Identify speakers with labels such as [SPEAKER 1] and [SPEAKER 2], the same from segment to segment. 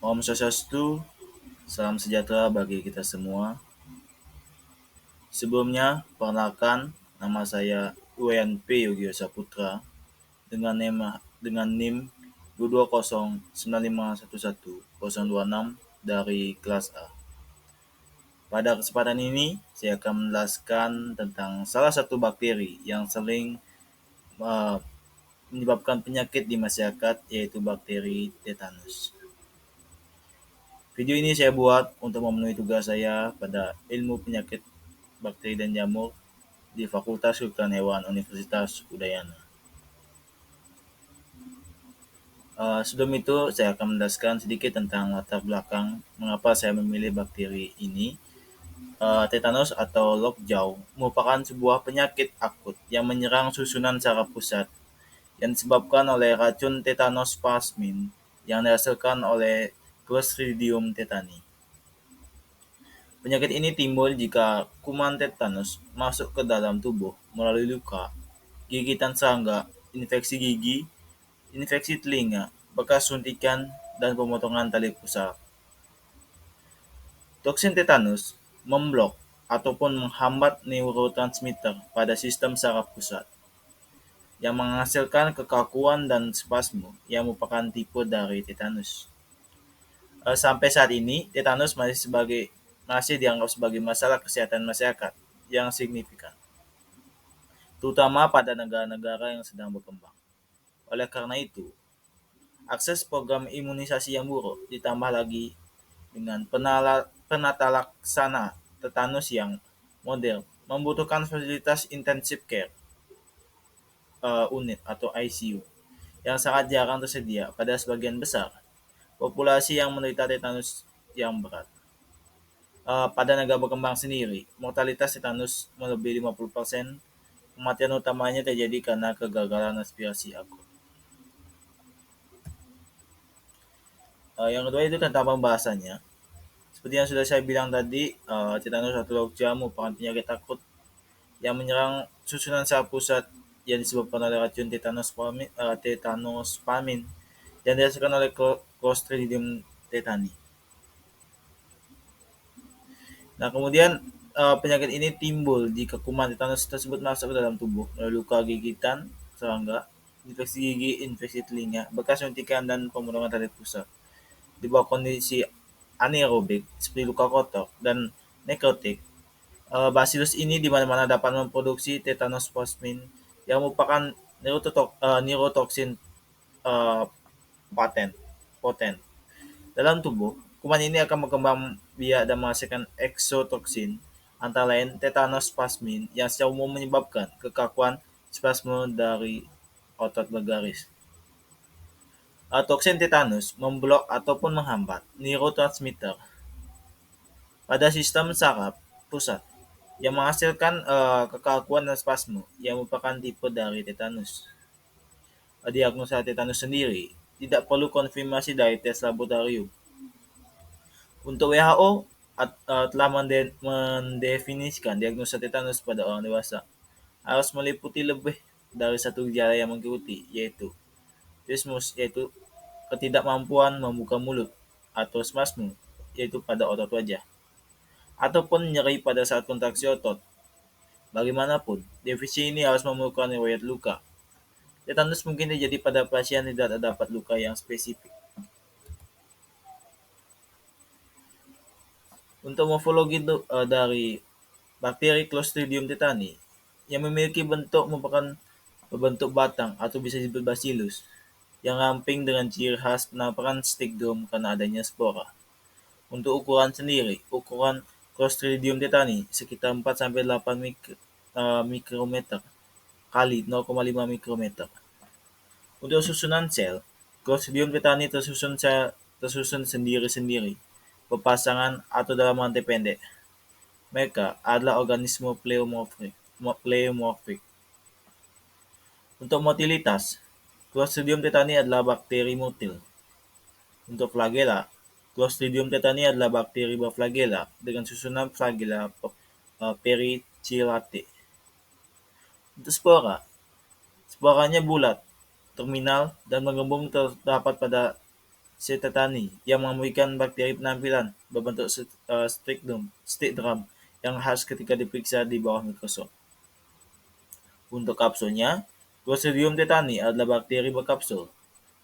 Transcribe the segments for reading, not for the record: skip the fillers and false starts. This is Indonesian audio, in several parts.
[SPEAKER 1] Om Swastiastu, salam sejahtera bagi kita semua. Sebelumnya, perkenalkan, nama saya Uyan P. Yogyo Saputra dengan NIM 22095110026 dari kelas A. Pada kesempatan ini, saya akan menjelaskan tentang salah satu bakteri yang sering menyebabkan penyakit di masyarakat, yaitu bakteri tetanus. Video ini saya buat untuk memenuhi tugas saya pada ilmu penyakit bakteri dan jamur di Fakultas Kedokteran Hewan Universitas Udayana. Sebelum itu, saya akan menjelaskan sedikit tentang latar belakang mengapa saya memilih bakteri ini. Tetanus atau lockjaw merupakan sebuah penyakit akut yang menyerang susunan saraf pusat yang disebabkan oleh racun tetanus plasmin yang dihasilkan oleh Clostridium tetani. Penyakit ini timbul jika kuman tetanus masuk ke dalam tubuh melalui luka, gigitan serangga, infeksi gigi, infeksi telinga, bekas suntikan, dan pemotongan tali pusar. Toksin tetanus memblok ataupun menghambat neurotransmitter pada sistem saraf pusat, yang menghasilkan kekakuan dan spasme yang merupakan tipe dari tetanus. Sampai saat ini, tetanus masih dianggap sebagai masalah kesehatan masyarakat yang signifikan, terutama pada negara-negara yang sedang berkembang. Oleh karena itu, akses program imunisasi yang buruk ditambah lagi dengan penata laksana tetanus yang modern membutuhkan fasilitas intensive care unit atau ICU yang sangat jarang tersedia pada sebagian besar populasi yang menderita tetanus yang berat. Pada negara berkembang sendiri, mortalitas tetanus melebihi 50%. Kematian utamanya terjadi karena kegagalan respirasi akut. Yang kedua itu tentang pembahasannya. Seperti yang sudah saya bilang tadi, tetanus atau lockjaw merupakan penyakit akut yang menyerang susunan saraf pusat yang disebabkan oleh racun tetanus palmin yang dihasilkan oleh Clostridium tetani. Nah, kemudian penyakit ini timbul jika kuman tetanus tersebut masuk ke dalam tubuh melalui luka gigitan serangga, infeksi gigi, infeksi telinga, bekas suntikan, dan pemotongan tali pusat. Di bawah kondisi anaerobik seperti luka kotor dan nekrotik, Bacillus ini di mana-mana dapat memproduksi tetanus plasmin yang merupakan neurotoksin uh, poten. Dalam tubuh, kuman ini akan berkembang biak dan menghasilkan exotoksin, antara lain tetanus plasmin yang secara umum menyebabkan kekakuan spasme dari otot legaris. Toksin tetanus memblok ataupun menghambat neurotransmitter pada sistem saraf pusat yang menghasilkan kekakuan dan spasme yang merupakan tipe dari tetanus. Diagnosa tetanus sendiri tidak perlu konfirmasi dari tes laboratorium. Untuk WHO telah mendefinisikan diagnosa tetanus pada orang dewasa harus meliputi lebih dari satu gejala yang mengikuti, yaitu trismus, yaitu ketidakmampuan membuka mulut, atau spasme, yaitu pada otot wajah, ataupun nyeri pada saat kontraksi otot. Bagaimanapun, definisi ini harus memerlukan riwayat luka. Tetanus mungkin terjadi pada pasien yang tidak terdapat luka yang spesifik. Untuk morfologi dari bakteri Clostridium tetani yang memiliki bentuk merupakan berbentuk batang atau bisa disebut bacillus yang ramping dengan ciri khas penampakan stick drum karena adanya spora. Untuk ukuran sendiri, ukuran Clostridium tetani sekitar 4-8 mikrometer kali 0,5 mikrometer. Untuk susunan sel, Clostridium tetani tersusun sendiri-sendiri, berpasangan atau dalam rantai pendek. Mereka adalah organisme pleomorfik. Untuk motilitas, Clostridium tetani adalah bakteri motil. Untuk flagela, Clostridium tetani adalah bakteri berflagela dengan susunan flagela pericillate. Untuk sporanya bulat, terminal, dan mengembung terdapat pada C. tetani yang memberikan bakteri penampilan berbentuk stick drum yang khas ketika diperiksa di bawah mikroskop. Untuk kapsulnya, Clostridium tetani adalah bakteri berkapsul.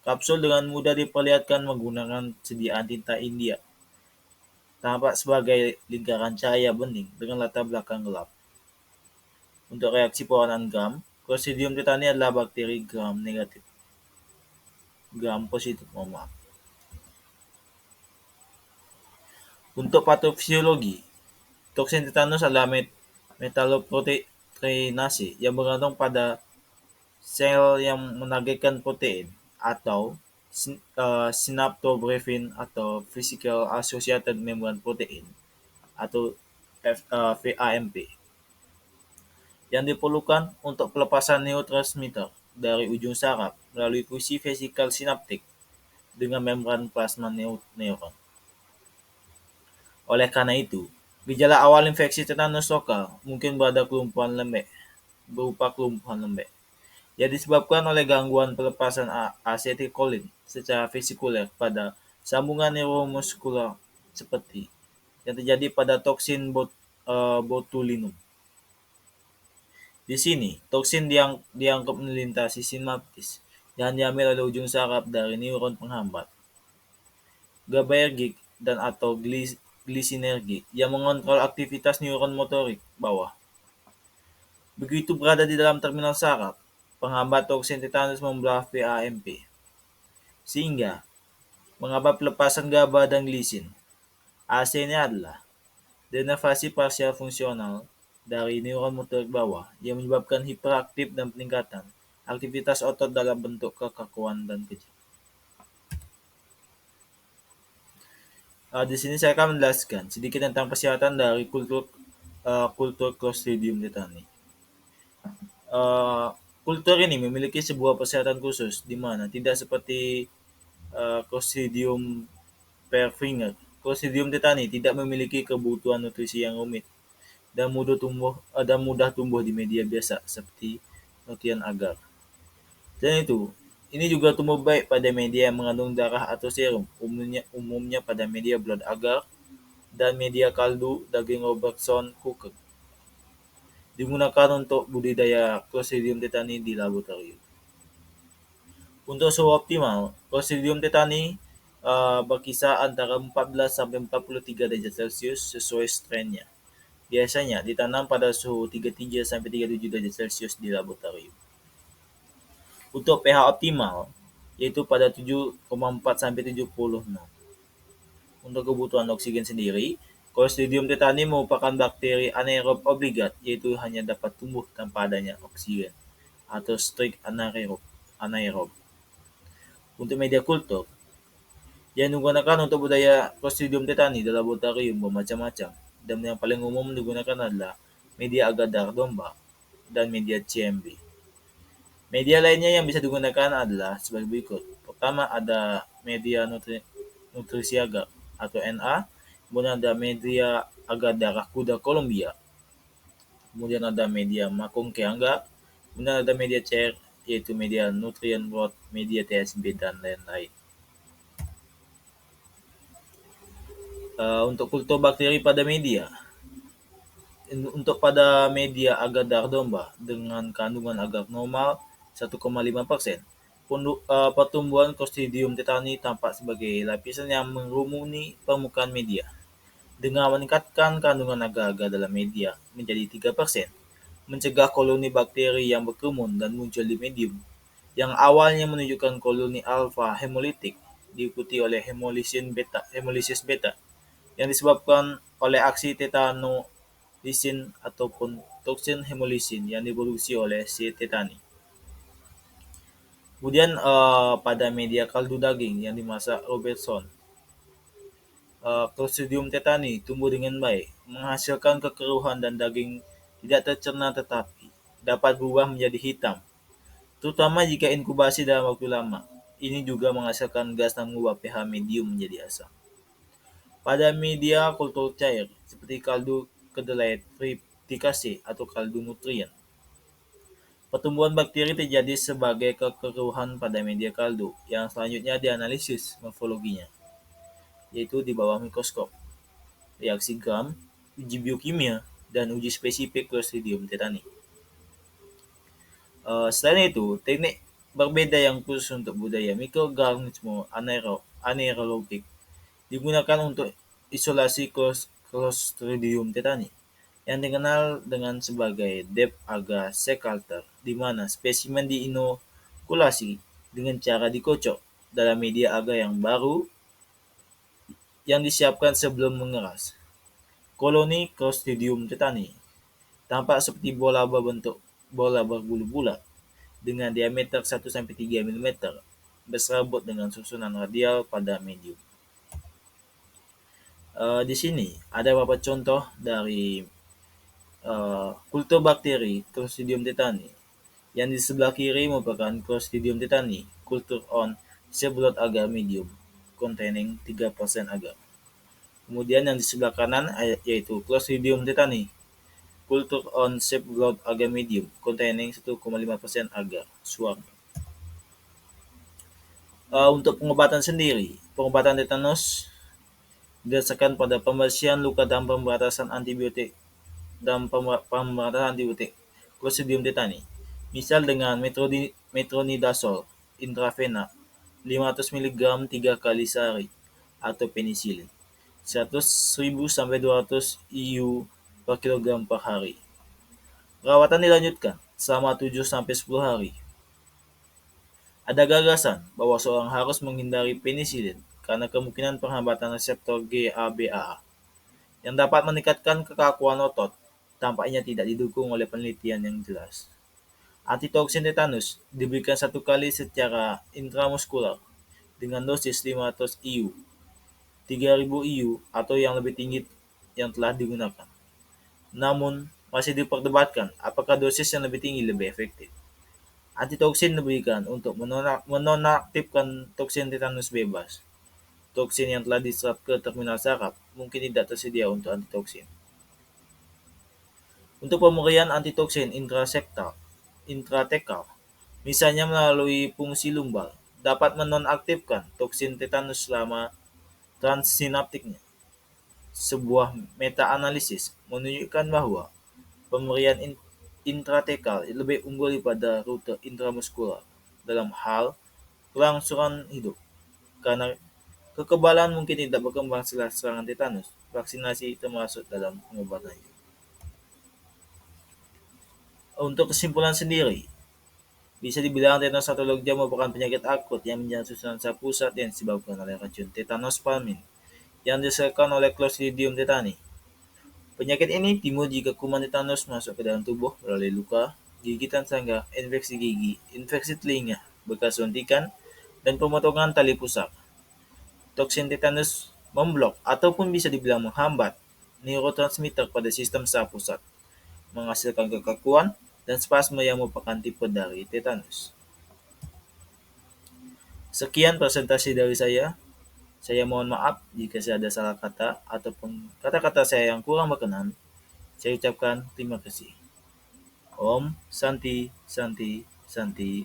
[SPEAKER 1] Kapsul dengan mudah diperlihatkan menggunakan sediaan tinta India, tampak sebagai lingkaran cahaya bening dengan latar belakang gelap. Untuk reaksi pewarnaan gram, Clostridium tetani adalah bakteri gram negatif. Gram positif, mohon maaf. Untuk patofisiologi, toksin tetanus adalah metaloproteinase yang bergantung pada sel yang menargetkan protein atau synaptobrephine atau Physical Associated Membrane Protein atau VAMP yang diperlukan untuk pelepasan neurotransmitter dari ujung saraf melalui fungsi vesikal sinaptik dengan membran plasma neuron. Oleh karena itu, gejala awal infeksi tetanus lokal mungkin berupa kelumpuhan lembek yang disebabkan oleh gangguan pelepasan asetilkolin secara vesikuler pada sambungan neuromuskular seperti yang terjadi pada toksin botulinum. Di sini, toksin dianggap melintasi sinaptis dan diambil oleh ujung saraf dari neuron penghambat, GABAergic dan atau glisinergic yang mengontrol aktivitas neuron motorik bawah. Begitu berada di dalam terminal saraf, penghambat toksin tetanus membelah VAMP, sehingga menghambat pelepasan GABA dan glisin. AC-nya adalah denervasi parsial fungsional dari neuron motorik bawah yang menyebabkan hiperaktif dan peningkatan aktivitas otot dalam bentuk kekakuan dan kejang. Di sini saya akan menjelaskan sedikit tentang persyaratan dari kultur Clostridium tetani. Kultur ini memiliki sebuah persyaratan khusus di mana tidak seperti Clostridium perfringens. Clostridium tetani tidak memiliki kebutuhan nutrisi yang rumit dan mudah tumbuh di media biasa seperti nutrien agar. Dan itu, ini juga tumbuh baik pada media yang mengandung darah atau serum, umumnya pada media blood agar dan media kaldu daging Robertson Cooker. Digunakan untuk budidaya Clostridium tetani di laboratorium. Untuk suhu optimal, Clostridium tetani berkisar antara 14 sampai 43 derajat Celcius sesuai strainnya. Biasanya ditanam pada suhu 33 sampai 37 derajat Celcius di laboratorium. Untuk pH optimal yaitu pada 7,4 sampai 76. Untuk kebutuhan oksigen sendiri, Clostridium tetani merupakan bakteri anaerob obligat, yaitu hanya dapat tumbuh tanpa adanya oksigen atau strict anaerob. Untuk media kultur yang digunakan untuk budaya Clostridium tetani dalam laboratorium bermacam-macam, dan yang paling umum digunakan adalah media agar domba dan media CMB. Media lainnya yang bisa digunakan adalah sebagai berikut. Pertama ada media nutrisi agar atau NA, kemudian ada media agar darah kuda Kolombia, kemudian ada media makung keangga, kemudian ada media cair yaitu media nutrient broth, media TSB dan lain-lain. Untuk kultur bakteri pada media, untuk pada media agar darah domba dengan kandungan agar normal 1,5%, pertumbuhan Clostridium tetani tampak sebagai lapisan yang mengerumuni permukaan media. Dengan meningkatkan kandungan agar-agar dalam media menjadi 3%, mencegah koloni bakteri yang berkerumun dan muncul di medium, yang awalnya menunjukkan koloni alfa hemolitik diikuti oleh hemolisis beta yang disebabkan oleh aksi tetanolisin ataupun toksin hemolisin yang diproduksi oleh si tetani. Kemudian pada media kaldu daging yang dimasak Robertson, Clostridium tetani tumbuh dengan baik, menghasilkan kekeruhan dan daging tidak tercerna tetapi dapat berubah menjadi hitam, terutama jika inkubasi dalam waktu lama. Ini juga menghasilkan gas dan mengubah pH medium menjadi asam. Pada media kultur cair seperti kaldu kedelai triticase atau kaldu nutrien, Pertumbuhan bakteri terjadi sebagai kekeruhan pada media kaldu yang selanjutnya dianalisis morfologinya, yaitu di bawah mikroskop, reaksi Gram, uji biokimia, dan uji spesifik Clostridium tetani. Selain itu, teknik berbeda yang khusus untuk budaya mikroorganisme anaerobik digunakan untuk isolasi Clostridium tetani yang dikenal dengan sebagai depth agar cell culture, di mana spesimen diinokulasi dengan cara dikocok dalam media agar yang baru yang disiapkan sebelum mengeras. Koloni Clostridium tetani tampak seperti bola berbentuk bola berbulu bulat dengan diameter 1-3 mm berserabut dengan susunan radial pada medium. Di sini ada beberapa contoh dari kultur bakteri Clostridium tetani. Yang di sebelah kiri merupakan Clostridium tetani, culture on Cephaloid agar medium, containing 3% agar. Kemudian yang di sebelah kanan yaitu Clostridium tetani, culture on Cephaloid agar medium, containing 1,5% agar, suam. Untuk pengobatan sendiri, pengobatan tetanus didasarkan pada pembersihan luka dan pemberantasan antibiotik Clostridium tetani. Misal dengan metronidazole intravena 500 mg 3 kali sehari atau penisilin 100.000 sampai 200 IU per kilogram per hari. Perawatan dilanjutkan selama 7 sampai 10 hari. Ada gagasan bahwa seorang harus menghindari penisilin karena kemungkinan penghambatan reseptor GABA yang dapat meningkatkan kekakuan otot tampaknya tidak didukung oleh penelitian yang jelas. Antitoksin tetanus diberikan 1 kali secara intramuskular dengan dosis 500 IU, 3000 IU atau yang lebih tinggi yang telah digunakan. Namun, masih diperdebatkan apakah dosis yang lebih tinggi lebih efektif. Antitoksin diberikan untuk menonaktifkan toksin tetanus bebas. Toksin yang telah diserap ke terminal saraf mungkin tidak tersedia untuk antitoksin. Untuk pemberian antitoksin intratekal, misalnya melalui fungsi lumbal, dapat menonaktifkan toksin tetanus selama transsinaptiknya. Sebuah meta-analisis menunjukkan bahwa pemberian intratekal lebih unggul daripada rute intramuskular dalam hal kelangsungan hidup, karena kekebalan mungkin tidak berkembang setelah serangan tetanus. Vaksinasi termasuk dalam pengobatannya. Untuk kesimpulan sendiri, bisa dibilang tetanus atau logjam merupakan penyakit akut yang menyerang susunan saraf pusat yang disebabkan oleh racun tetanus palmin yang dihasilkan oleh Clostridium tetani. Penyakit ini timbul jika kuman tetanus masuk ke dalam tubuh melalui luka, gigitan serangga, infeksi gigi, infeksi telinga, bekas suntikan, dan pemotongan tali pusat. Toksin tetanus memblok ataupun bisa dibilang menghambat neurotransmitter pada sistem saraf pusat, menghasilkan kekakuan dan spasme yang merupakan tipe dari tetanus. Sekian presentasi dari saya. Saya mohon maaf jika saya ada salah kata ataupun kata-kata saya yang kurang berkenan. Saya ucapkan terima kasih. Om Santi Santi Santi